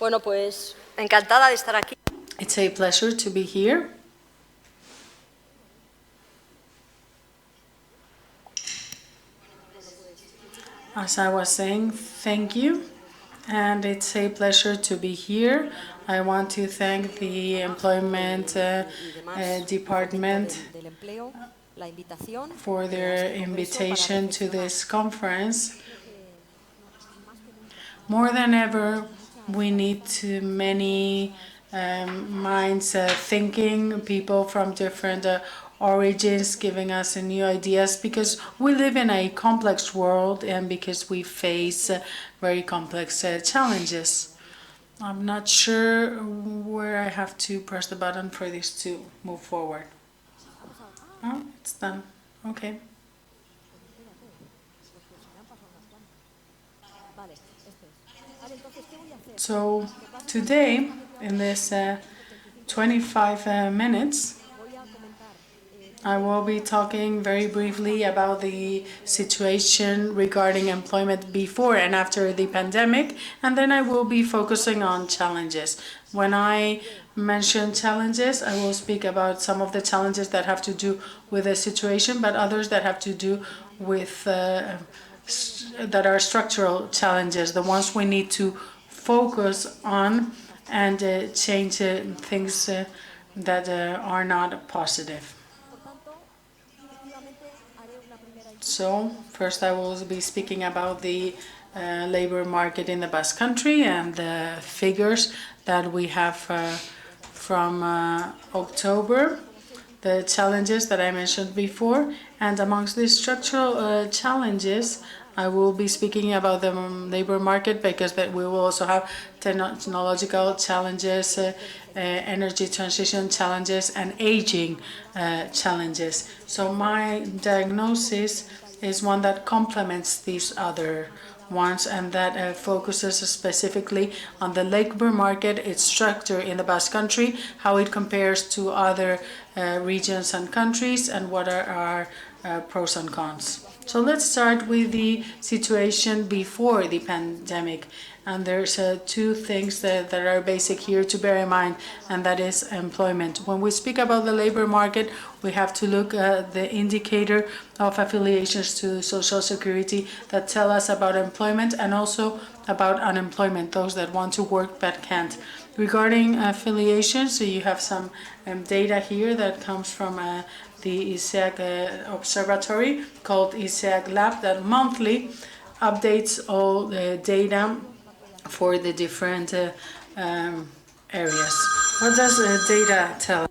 Bueno, pues encantada de estar aquí. It's a pleasure to be here. As I was saying, thank you. And it's a pleasure to be here. I want to thank the Employment Department for their invitation to this conference. More than ever, we need many minds thinking, people from different origins giving us new ideas, because we live in a complex world and because we face very complex challenges. I'm not sure where I have to press the button for this to move forward. Oh, it's done. Okay. So today, in this 25 minutes, I will be talking very briefly about the situation regarding employment before and after the pandemic, and then I will be focusing on challenges. When I mention challenges, I will speak about some of the challenges that have to do with the situation, but others that have to do with that are structural challenges, the ones we need to focus on and change things that are not positive. So first I will be speaking about the labor market in the Basque Country and the figures that we have from October, the challenges that I mentioned before, and amongst these structural challenges I will be speaking about the labor market, because that we will also have technological challenges, energy transition challenges, and aging challenges. So my diagnosis is one that complements these other ones, and that focuses specifically on the labor market, its structure in the Basque Country, how it compares to other regions and countries, and what are our pros and cons. So let's start with the situation before the pandemic. And there's two things that are basic here to bear in mind, and that is employment. When we speak about the labor market, we have to look at the indicator of affiliations to Social Security that tell us about employment and also about unemployment, those that want to work but can't. Regarding affiliations, so you have some data here that comes from the Iseak observatory called Iseak Lab, that monthly updates all the data for the different areas. What does data tell?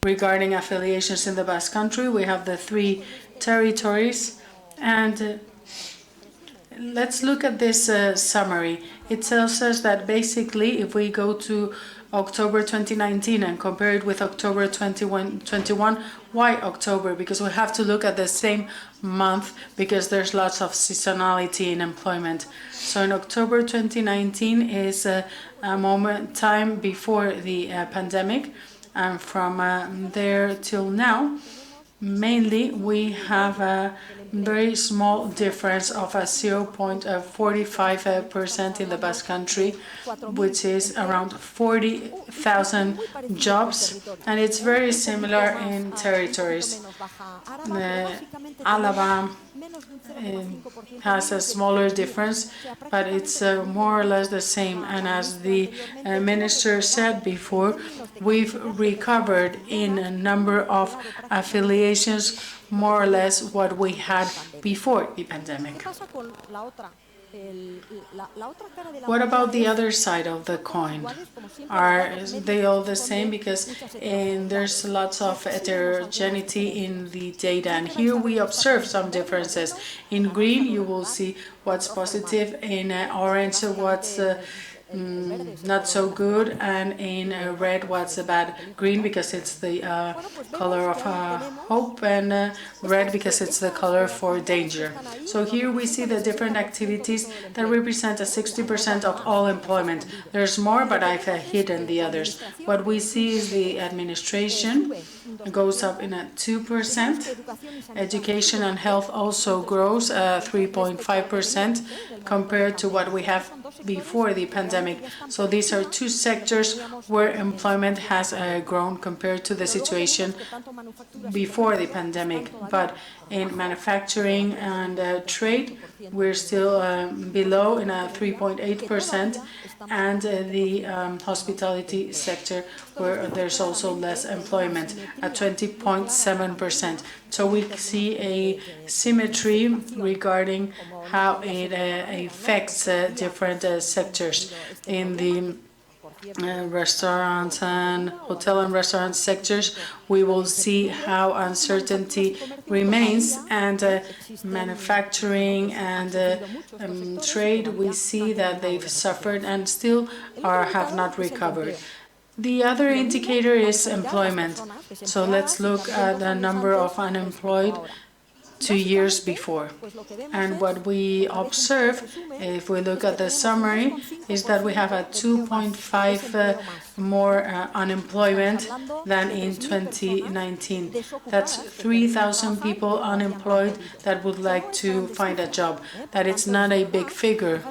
Regarding affiliations in the Basque Country, we have the 3 territories, and let's look at this summary. It tells us that basically if we go to October 2019 and compare it with October 2021, why October? Because we have to look at the same month, because there's lots of seasonality in employment. So in October 2019 is a time before the pandemic, and from there till now, mainly we have a very small difference of a 0.45% in the Basque Country, which is around 40,000 jobs, and it's very similar in territories. Alabama has a smaller difference, but it's more or less the same. And as the minister said before, we've recovered in a number of affiliations more or less what we had before the pandemic. What about the other side of the coin? Are they all the same? Because there's lots of heterogeneity in the data, and here we observe some differences. In green you will see what's positive, in orange what's not so good, and in red what's bad. Green because it's the color of hope, and red because it's the color for danger. So here we see the different activities that represent a 60% of all employment. There's more, but I've hidden the others. What we see is the administration, goes up in at 2%. Education and health also grows 3.5% compared to what we have before the pandemic. So these are two sectors where employment has grown compared to the situation before the pandemic. But in manufacturing and trade, we're still below in a 3.8%, and the hospitality sector, where there's also less employment at 20.7%. So we see a symmetry regarding how it affects different sectors. In the restaurants and hotel and restaurant sectors, we will see how uncertainty remains, and manufacturing and trade, we see that they've suffered and still have not recovered. The other indicator is employment. So let's look at the number of unemployed 2 years before. And what we observe, if we look at the summary, is that we have a 2.5 more unemployment than in 2019. That's 3,000 people unemployed that would like to find a job. That it's not a big figure.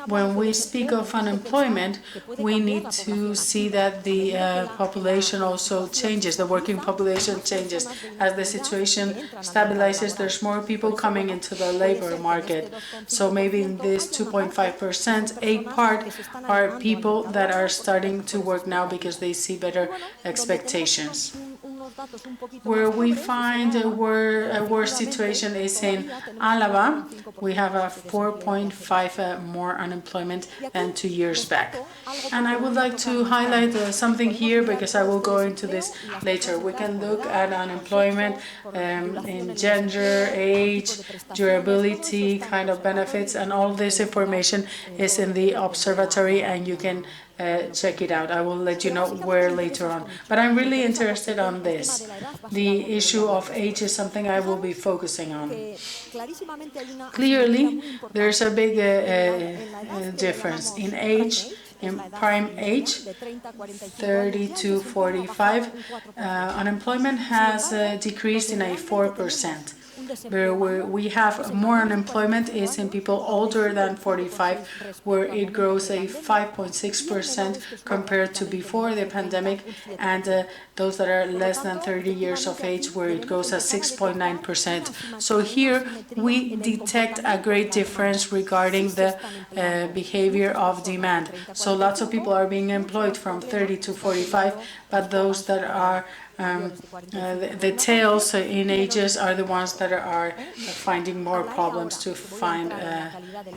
When we speak of unemployment, we need to see that the population also changes, the working population changes. As the situation stabilizes, there's more people coming into the labor market. So maybe in this 2.5%, a part are people that are starting to work now because they see better expectations. Where we find a worse situation is in Álava. We have a 4.5 more unemployment than 2 years back. And I would like to highlight something here, because I will go into this later. We can look at unemployment in gender, age, durability, kind of benefits, and all this information is in the observatory, and you can check it out. I will let you know where later on. But I'm really interested on this. The issue of age is something I will be focusing on. Clearly, there's a big difference in age. In prime age, 30 to 45, unemployment has decreased in a 4%. Where we have more unemployment is in people older than 45, where it grows a 5.6% compared to before the pandemic, and those that are less than 30 years of age, where it goes at 6.9%. So here we detect a great difference regarding the behavior of demand. So lots of people are being employed from 30 to 45, but those that are the tails in ages are the ones that are finding more problems to find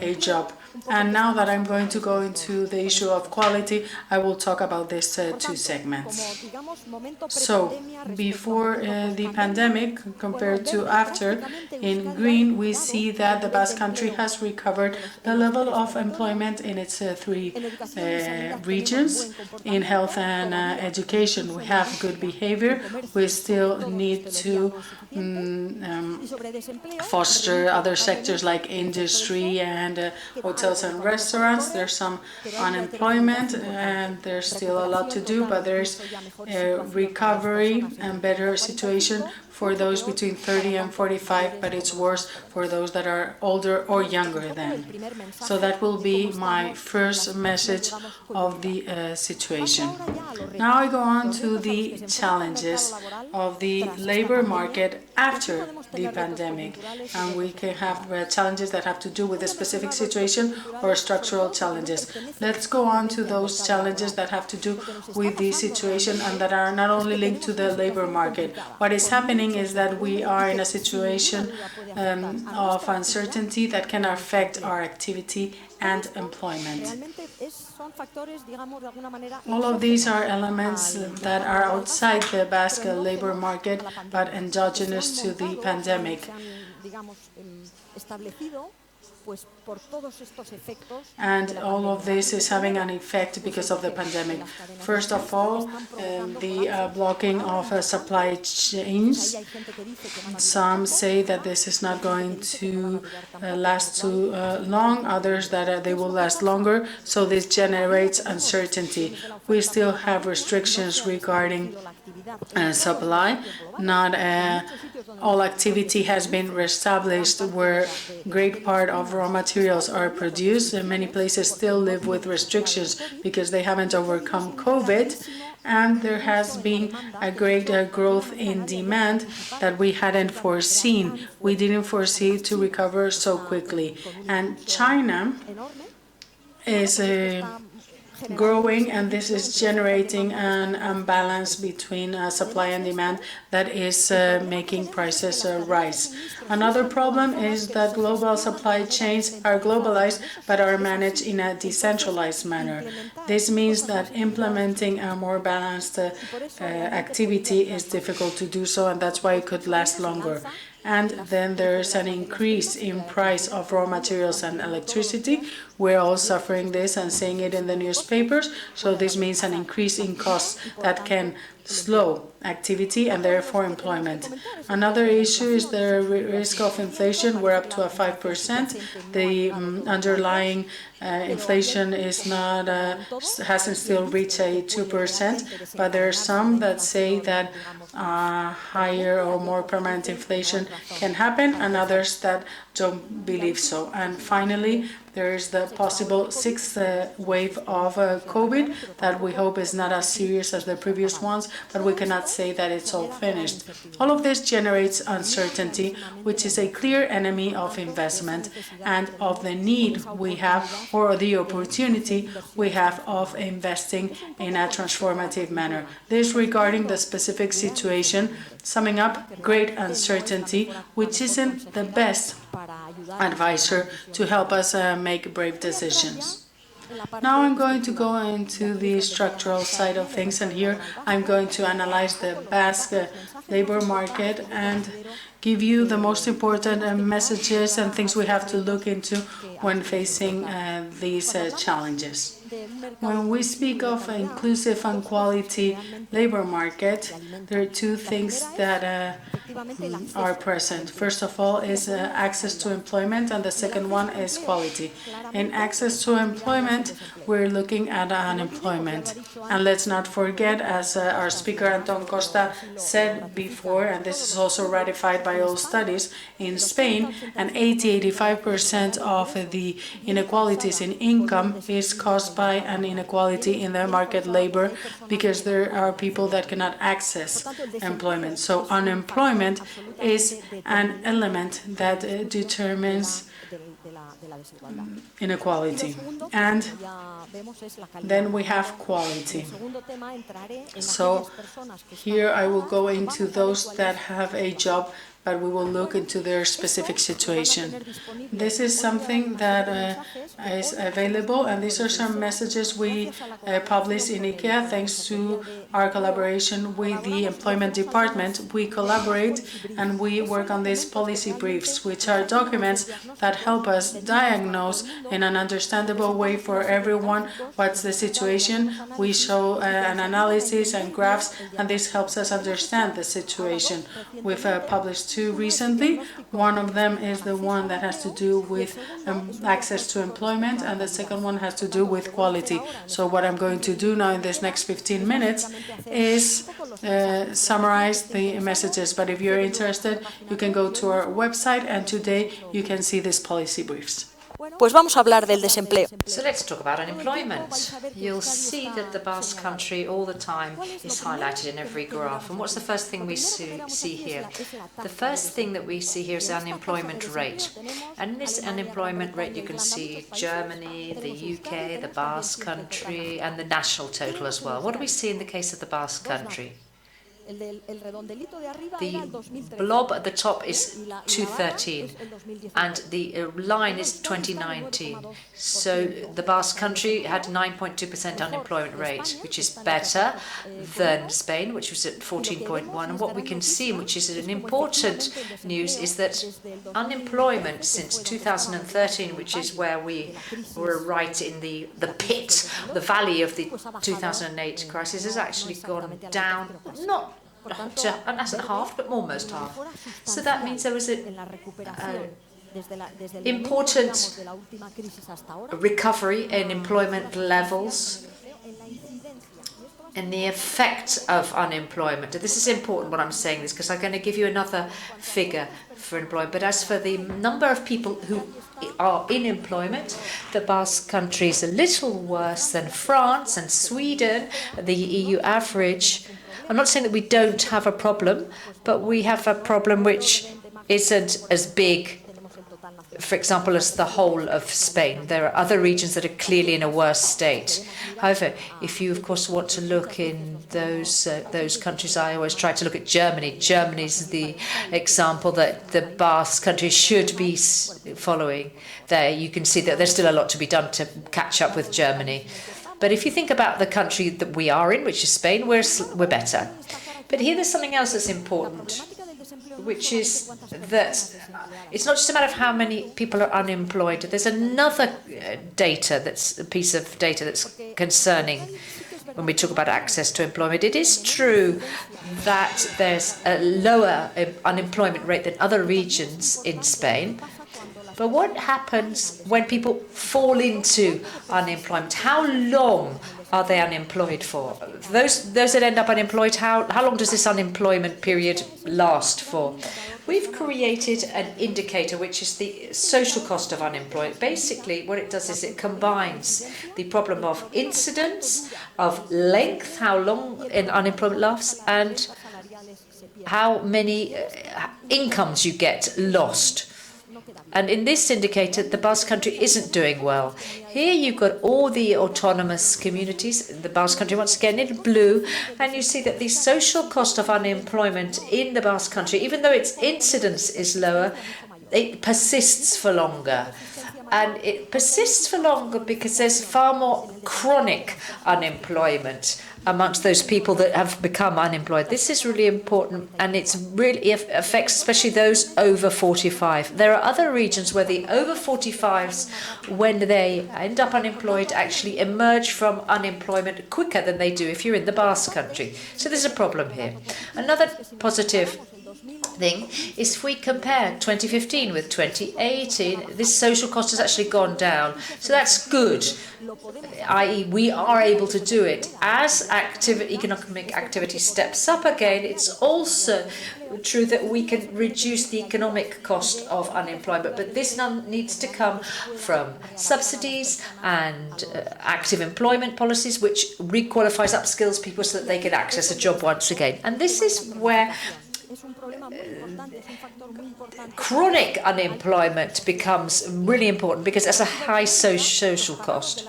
a job. And now that I'm going to go into the issue of quality, I will talk about these two segments. So, before the pandemic compared to after, in green we see that the Basque Country has recovered the level of employment in its three regions. In health and education, we have good behavior. We still need to foster other sectors like industry and hotels and restaurants. There's some unemployment and there's still a lot to do, but there's a recovery and better situation for those between 30 and 45, but it's worse for those that are older or younger than. So that will be my first message of the situation. Now I go on to the challenges of the labor market after the pandemic, and we can have challenges that have to do with a specific situation or structural challenges. Let's go on to those challenges that have to do with the situation and that are not only linked to the labor market. What is happening is that we are in a situation of uncertainty that can affect our activity and employment. All of these are elements that are outside the Basque labor market but endogenous to the pandemic. And all of this is having an effect because of the pandemic. First of all, the blocking of supply chains. Some say that this is not going to last too long, others that they will last longer, so this generates uncertainty. We still have restrictions regarding supply. Not all activity has been reestablished where great part of raw materials are produced, and many places still live with restrictions because they haven't overcome COVID. And there has been a great growth in demand that we hadn't foreseen. We didn't foresee to recover so quickly. And China is growing, and this is generating an imbalance between supply and demand that is making prices rise. Another problem is that global supply chains are globalized but are managed in a decentralized manner. This means that implementing a more balanced activity is difficult to do so, and that's why it could last longer. And then there's an increase in price of raw materials and electricity. We're all suffering this and seeing it in the newspapers. So this means an increase in costs that can slow activity and therefore employment. Another issue is the risk of inflation. We're up to a 5%. The underlying inflation is not hasn't still reached a 2%, but there are some that say that higher or more permanent inflation can happen, and others that don't believe so. And finally, there is the possible sixth wave of COVID that we hope is not as serious as the previous ones, but we cannot say that it's all finished. All of this generates uncertainty, which is a clear enemy of investment and of the need we have, or the opportunity we have, of investing in a transformative manner. This regarding the specific situation. Summing up, great uncertainty, which isn't the best advisor to help us make brave decisions. Now I'm going to go into the structural side of things, and here I'm going to analyze the Basque labor market and give you the most important messages and things we have to look into when facing these challenges. When we speak of an inclusive and quality labor market, there are two things that are present. First of all is access to employment, and the second one is quality. In access to employment, we're looking at unemployment. And let's not forget, as our speaker Anton Costa said before, and this is also ratified by all studies, in Spain, and 80–85% of the inequalities in income is caused by an inequality in the market labor, because there are people that cannot access employment. So unemployment is an element that determines inequality. And then we have quality. So here I will go into those that have a job, but we will look into their specific situation. This is something that is available, and these are some messages we published in IKEA thanks to our collaboration with the Employment Department. We collaborate and we work on these policy briefs, which are documents that help us diagnose in an understandable way for everyone what's the situation. We show an analysis and graphs, and this helps us understand the situation. We've published two recently. One of them is the one that has to do with access to employment, and the second one has to do with quality. So what I'm going to do now in this next 15 minutes is summarize the messages, but if you're interested, you can go to our website, and today you can see these policy briefs. Pues vamos a hablar del desempleo. So let's talk about unemployment. You'll see that the Basque Country all the time is highlighted in every graph. And what's the first thing we see here? The first thing that we see here is the unemployment rate. And in this unemployment rate, you can see Germany, the UK, the Basque Country, and the national total as well. What do we see in the case of the Basque Country? The blob at the top is 2013, and the line is 2019. So the Basque Country had 9.2% unemployment rate, which is better than Spain, which was at 14.1. And what we can see, which is an important news, is that unemployment since 2013, which is where we were right in the pit, the valley of the 2008 crisis, has actually gone down, not hasn't halved, but almost half. So that means there was an important recovery in employment levels. and the effect of unemployment. This is important what I'm saying this, because I'm going to give you another figure for employment. But as for the number of people who are in employment, the Basque Country is a little worse than France and Sweden, the EU average. I'm not saying that we don't have a problem, but we have a problem which isn't as big, for example, as the whole of Spain. There are other regions that are clearly in a worse state. However, if you, of course, want to look in those countries, I always try to look at Germany. Germany is the example that the Basque Country should be following. There, you can see that there's still a lot to be done to catch up with Germany. But if you think about the country that we are in, which is Spain, we're better. But here there's something else that's important, which is that it's not just a matter of how many people are unemployed. There's another a piece of data that's concerning when we talk about access to employment. It is true that there's a lower unemployment rate than other regions in Spain. But what happens when people fall into unemployment? How long are they unemployed for? Those that end up unemployed, how long does this unemployment period last for? We've created an indicator which is the social cost of unemployment. Basically, what it does is it combines the problem of incidence, of length, how long an unemployment lasts, and how many incomes you get lost. And in this indicator, the Basque Country isn't doing well. Here you've got all the autonomous communities, the Basque Country once again in blue, and you see that the social cost of unemployment in the Basque Country, even though its incidence is lower, it persists for longer. And it persists for longer because there's far more chronic unemployment amongst those people that have become unemployed. This is really important, and it's really affects especially those over 45. There are other regions where the over 45s, when they end up unemployed, actually emerge from unemployment quicker than they do if you're in the Basque Country. So there's a problem here. Another positive thing is if we compare 2015 with 2018, this social cost has actually gone down. So that's good, i.e. we are able to do it. As economic activity steps up again, it's also true that we can reduce the economic cost of unemployment, but this needs to come from subsidies and active employment policies which requalifies, upskills people so that they can access a job once again. And this is where chronic unemployment becomes really important because it's a high social cost.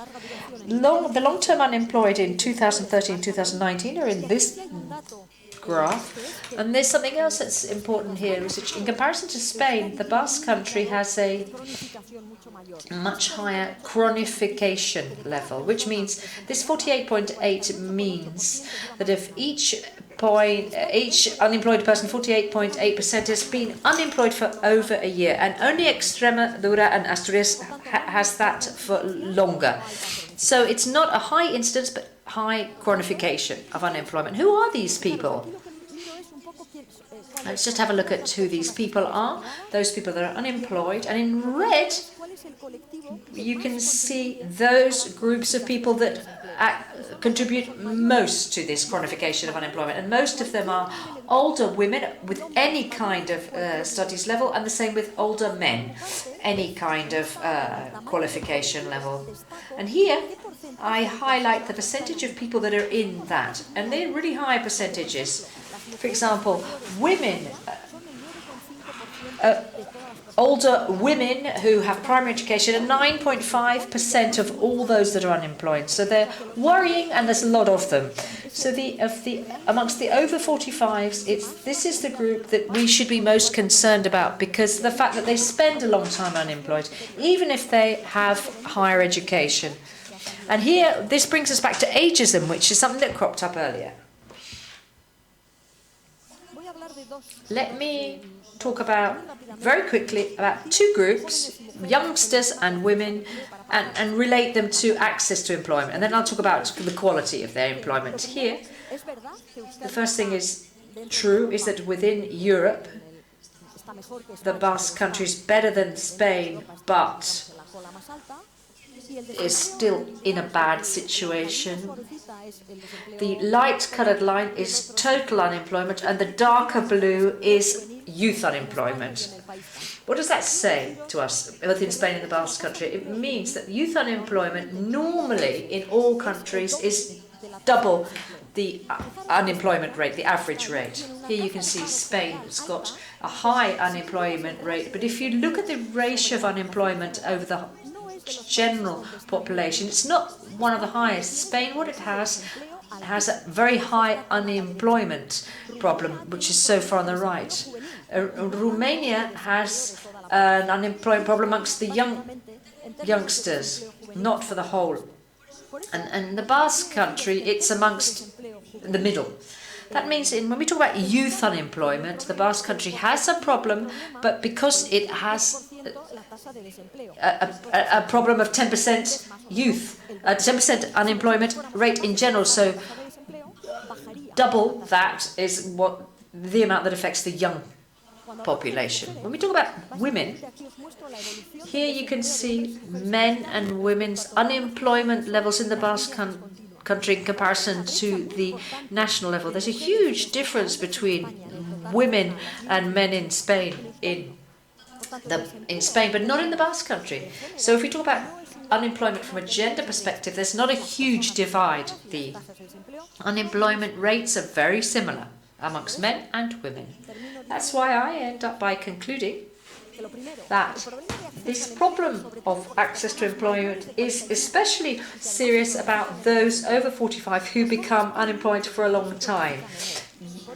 The long-term unemployed in 2013-2019 are in this graph. And there's something else that's important here, is that in comparison to Spain, the Basque Country has a much higher chronification level, which means this 48.8 means that if each unemployed person, 48.8%, has been unemployed for over a year, and only Extremadura and Asturias has that for longer. So it's not a high incidence, but high chronification of unemployment. Who are these people? Let's just have a look at who these people are. Those people that are unemployed, and in red you can see those groups of people that contribute most to this chronification of unemployment, and most of them are older women with any kind of studies level, and the same with older men, any kind of qualification level. And here I highlight the percentage of people that are in that, and they're really high percentages. For example, women, older women who have primary education are 9.5% of all those that are unemployed. So they're worrying, and there's a lot of them. So amongst the over 45s, this is the group that we should be most concerned about, because the fact that they spend a long time unemployed, even if they have higher education. And here, this brings us back to ageism, which is something that cropped up earlier. Let me talk very quickly about two groups, youngsters and women, and relate them to access to employment. And then I'll talk about the quality of their employment. Here, the first thing is true is that within Europe, the Basque Country is better than Spain, but is still in a bad situation. The light-coloured line is total unemployment, and the darker blue is youth unemployment. What does that say to us, both in Spain and the Basque Country? It means that youth unemployment normally in all countries is double the unemployment rate, the average rate. Here you can see Spain's got a high unemployment rate, but if you look at the ratio of unemployment over the general population, it's not one of the highest. Spain, what it has a very high unemployment problem, which is so far on the right. Romania has an unemployment problem amongst the youngsters, not for the whole. And the Basque Country, it's amongst the middle. That means when we talk about youth unemployment, the Basque Country has a problem, but because it has a problem of 10% youth, 10% unemployment rate in general, so double that is what the amount that affects the young population. When we talk about women, here you can see men and women's unemployment levels in the Basque Country in comparison to the national level. There's a huge difference between women and men in Spain, but not in the Basque Country. So if we talk about unemployment from a gender perspective, there's not a huge divide. The unemployment rates are very similar amongst men and women. That's why I end up by concluding that this problem of access to employment is especially serious about those over 45 who become unemployed for a long time.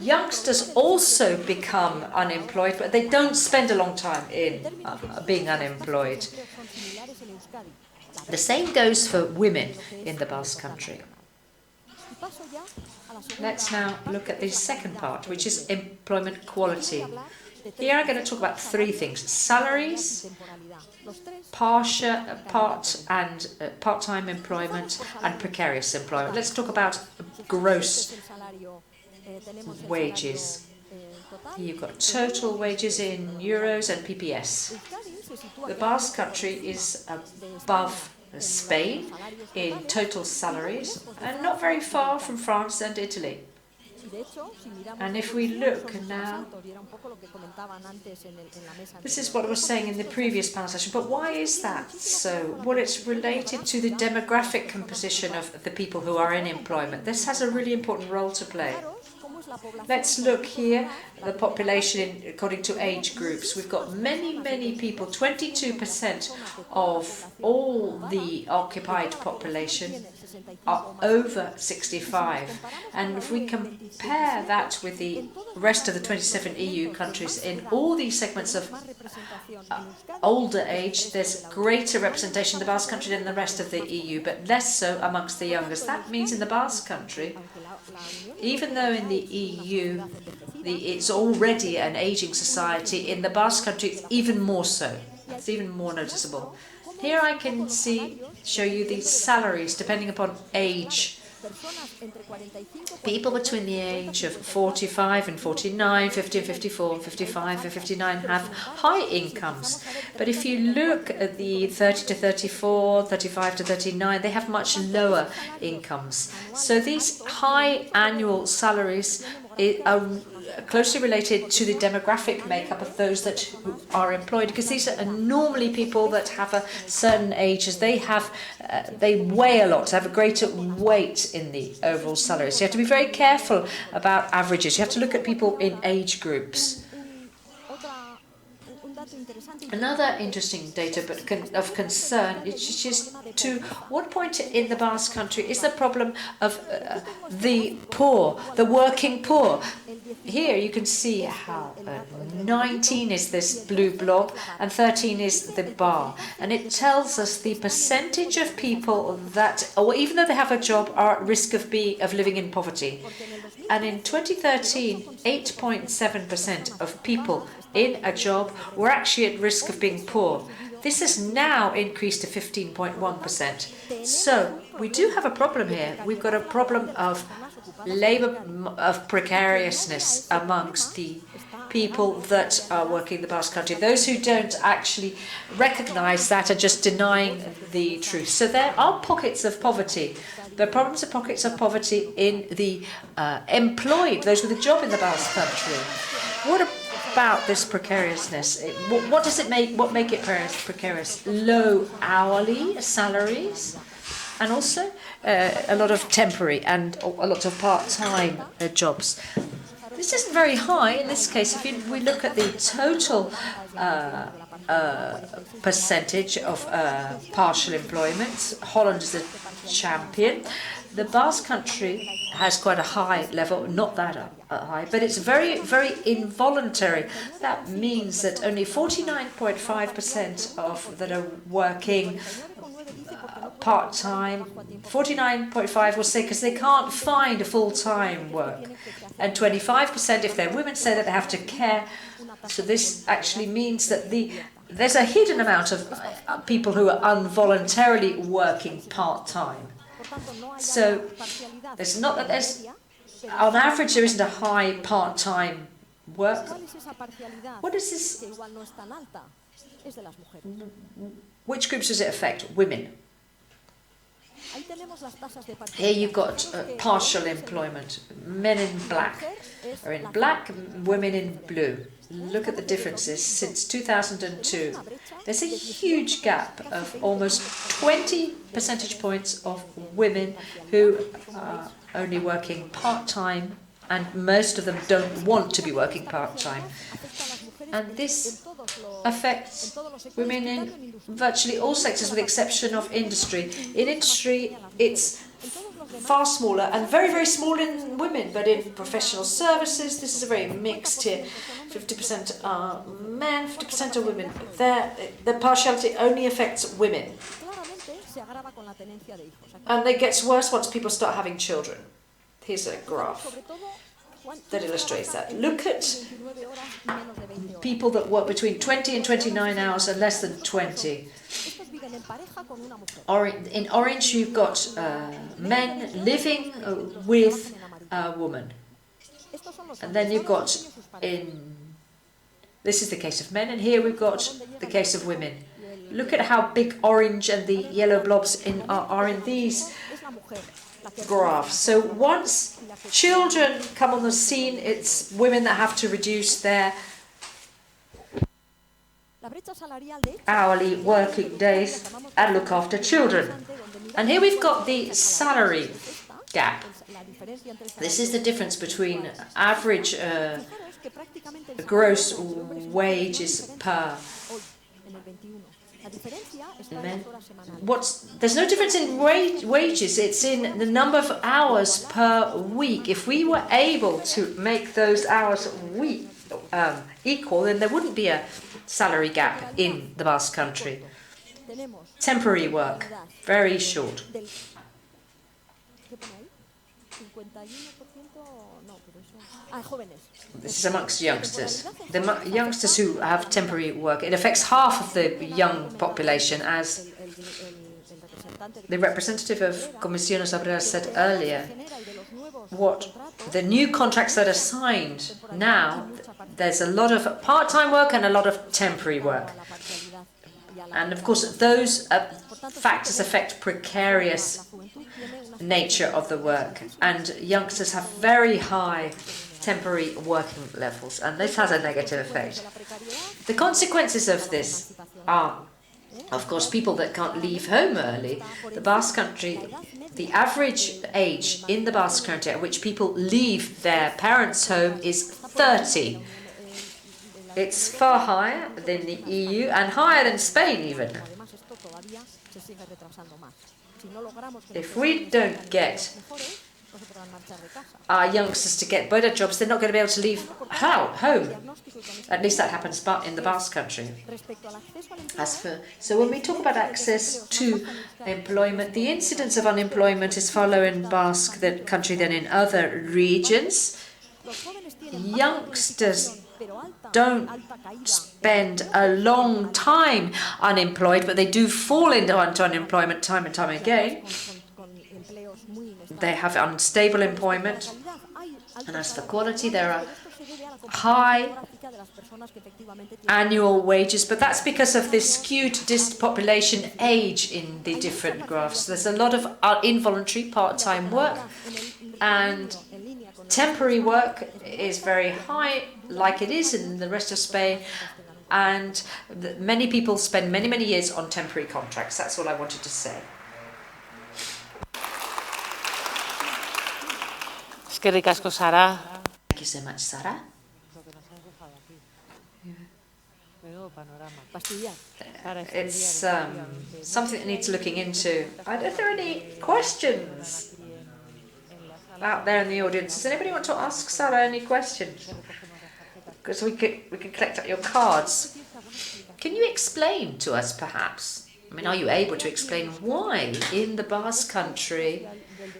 Youngsters also become unemployed, but they don't spend a long time in being unemployed. The same goes for women in the Basque Country. Let's now look at the second part, which is employment quality. Here I'm going to talk about three things: salaries, part-time employment, and precarious employment. Let's talk about gross wages. You've got total wages in euros and PPS. The Basque Country is above Spain in total salaries and not very far from France and Italy. And if we look now, this is what I was saying in the previous panel session, but why is that so? Well, it's related to the demographic composition of the people who are in employment. This has a really important role to play. Let's look here at the population according to age groups. We've got many people, 22% of all the occupied population are over 65. And if we compare that with the rest of the 27 EU countries, in all these segments of older age, there's greater representation in the Basque Country than the rest of the EU, but less so amongst the youngest. That means in the Basque Country, even though in the EU it's already an aging society, in the Basque Country it's even more so. It's even more noticeable. Here I can show you the salaries depending upon age. People between the age of 45 and 49, 50 and 54, 55 and 59 have high incomes. But if you look at the 30 to 34, 35 to 39, they have much lower incomes. So these high annual salaries are closely related to the demographic makeup of those that are employed, because these are normally people that have a certain age, as they weigh a lot, have a greater weight in the overall salary. So you have to be very careful about averages. You have to look at people in age groups. Another interesting data but of concern is just to what point in the Basque Country is the problem of the poor, the working poor. Here you can see how 19 is this blue blob and 13 is the bar, and it tells us the percentage of people that, or even though they have a job, are at risk of living in poverty. And in 2013, 8.7% of people in a job were actually at risk of being poor. This has now increased to 15.1%. So we do have a problem here. We've got a problem of labour, of precariousness amongst the people that are working in the Basque Country. Those who don't actually recognise that are just denying the truth. So there are pockets of poverty. There are pockets of poverty in the employed, those with a job in the Basque Country. What about this precariousness? What does it make? What make it precarious? Low hourly salaries, and also a lot of temporary and a lot of part-time jobs. This isn't very high in this case. If we look at the total percentage of partial employment, Holland is a champion. The Basque Country has quite a high level, not that high, but it's very, very involuntary. That means that only 49.5% of that are working part-time, 49.5 will say because they can't find a full-time work, and 25% if they're women say that they have to care. So this actually means that there's a hidden amount of people who are involuntarily working part-time. So there's not that there's, on average, there isn't a high part-time work. What is this? Which groups does it affect? Women. Here you've got partial employment. Men in black are in black, women in blue. Look at the differences since 2002. There's a huge gap of almost 20 percentage points of women who are only working part-time, and most of them don't want to be working part-time. And this affects women in virtually all sectors with the exception of industry. In industry, it's far smaller and very, very small in women, but in professional services, this is a very mixed here. 50% are men, 50% are women. The partiality only affects women. And it gets worse once people start having children. Here's a graph that illustrates that. Look at people that work between 20 and 29 hours and less than 20. In orange, you've got men living with a woman. And then you've got this is the case of men, and here we've got the case of women. Look at how big orange and the yellow blobs are in these graphs. So once children come on the scene, it's women that have to reduce their hourly working days and look after children. And here we've got the salary gap. This is the difference between average gross wages per men. There's no difference in wages, it's in the number of hours per week. If we were able to make those hours equal, then there wouldn't be a salary gap in the Basque Country. Temporary work, very short. This is amongst youngsters. The youngsters who have temporary work, it affects half of the young population, as the representative of Comisiones Obreras said earlier. What the new contracts that are signed now, there's a lot of part-time work and a lot of temporary work. And of course, those factors affect precarious nature of the work. And youngsters have very high temporary working levels, and this has a negative effect. The consequences of this are, of course, people that can't leave home early. The Basque Country, the average age in the Basque Country at which people leave their parents' home is 30. It's far higher than the EU and higher than Spain even. If we don't get our youngsters to get better jobs, they're not going to be able to leave home. At least that happens in the Basque Country. So when we talk about access to employment, the incidence of unemployment is far lower in Basque Country than in other regions. Youngsters don't spend a long time unemployed, but they do fall into unemployment time and time again. They have unstable employment. And as for quality, there are high annual wages, but that's because of this skewed population age in the different graphs. There's a lot of involuntary part-time work, and temporary work is very high, like it is in the rest of Spain, and many people spend many, many years on temporary contracts. That's all I wanted to say. Eskerrik asko, Sara. Thank you so much, Sara. It's something that needs looking into. I don't know if there are any questions out there in the audience. Does anybody want to ask Sara any questions? Because we can collect up your cards. Can you explain to us, perhaps? I mean, are you able to explain why in the Basque Country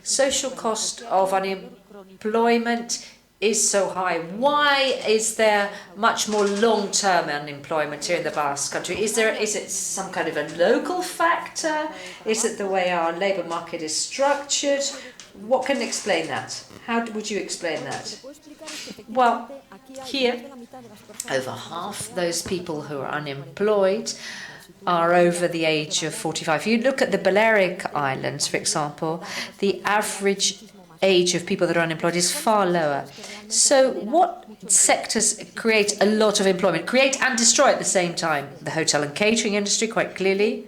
social cost of unemployment is so high? Why is there much more long-term unemployment here in the Basque Country? Is it some kind of a local factor? Is it the way our labour market is structured? What can explain that? How would you explain that? Well, here, over half those people who are unemployed are over the age of 45. If you look at the Balearic Islands, for example, the average age of people that are unemployed is far lower. So what sectors create a lot of employment, create and destroy at the same time? The hotel and catering industry, quite clearly.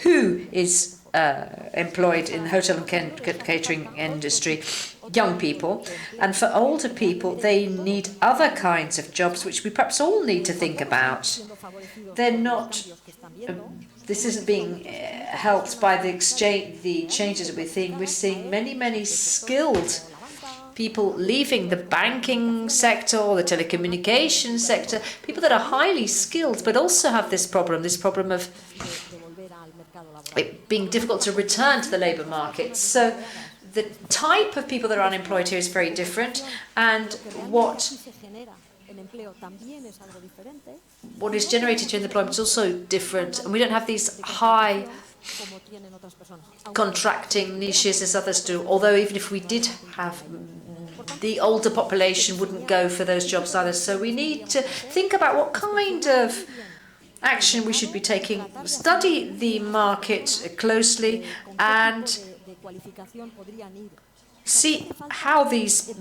Who is employed in the hotel and catering industry? Young people. And for older people, they need other kinds of jobs, which we perhaps all need to think about. They're not... this isn't being helped by the changes that we're seeing. We're seeing many, many skilled people leaving the banking sector or the telecommunications sector, people that are highly skilled, but also have this problem of it being difficult to return to the labour market. So the type of people that are unemployed here is very different, and what is generated during the employment is also different, and we don't have these high contracting niches as others do, although even if we did have, the older population wouldn't go for those jobs either. So we need to think about what kind of action we should be taking, study the market closely and see how these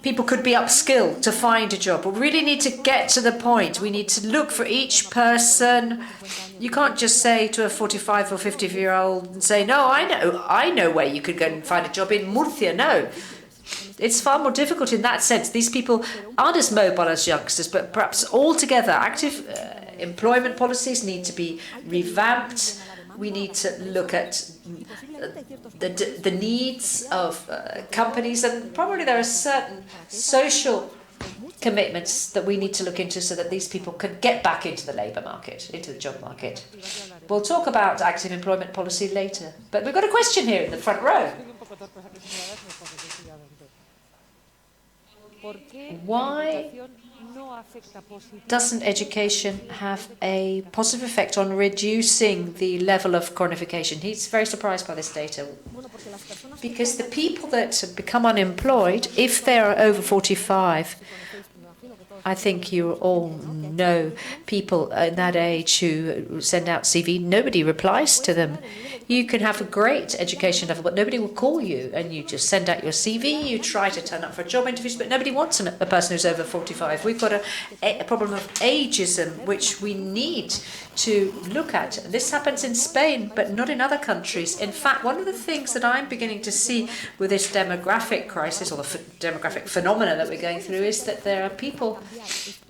people could be upskilled to find a job. We really need to get to the point. We need to look for each person. You can't just say to a 45 or 50-year-old and say, no, I know where you could go and find a job in Murcia. No. It's far more difficult in that sense. These people aren't as mobile as youngsters, but perhaps altogether active employment policies need to be revamped. We need to look at the needs of companies, and probably there are certain social commitments that we need to look into so that these people can get back into the labour market, into the job market. We'll talk about active employment policy later, but we've got a question here in the front row. Why doesn't education have a positive effect on reducing the level of cornification? He's very surprised by this data. Because the people that become unemployed, if they are over 45, I think you all know people in that age who send out CV, nobody replies to them. You can have a great education level, but nobody will call you, and you just send out your CV, you try to turn up for job interviews, but nobody wants a person who's over 45. We've got a problem of ageism, which we need to look at. This happens in Spain, but not in other countries. In fact, one of the things that I'm beginning to see with this demographic crisis, or the demographic phenomena that we're going through, is that there are people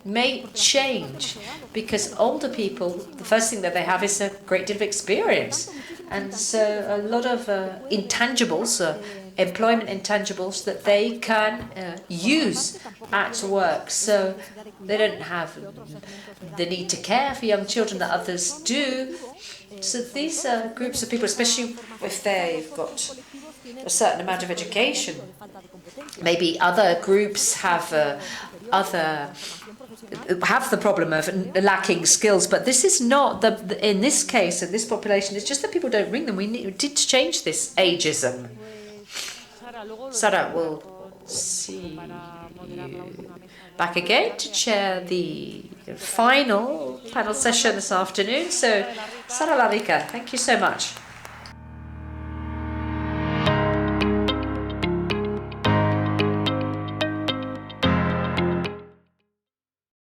may change, because older people, the first thing that they have is a great deal of experience. And so a lot of intangibles, employment intangibles that they can use at work. So they don't have the need to care for young children that others do. So these are groups of people, especially if they've got a certain amount of education. Maybe other groups have the problem of lacking skills, but this is not in this case, in this population, it's just that people don't ring them. We need to change this ageism. Sara, we'll see back again to chair the final panel session this afternoon. So, SARA RICA, thank you so much.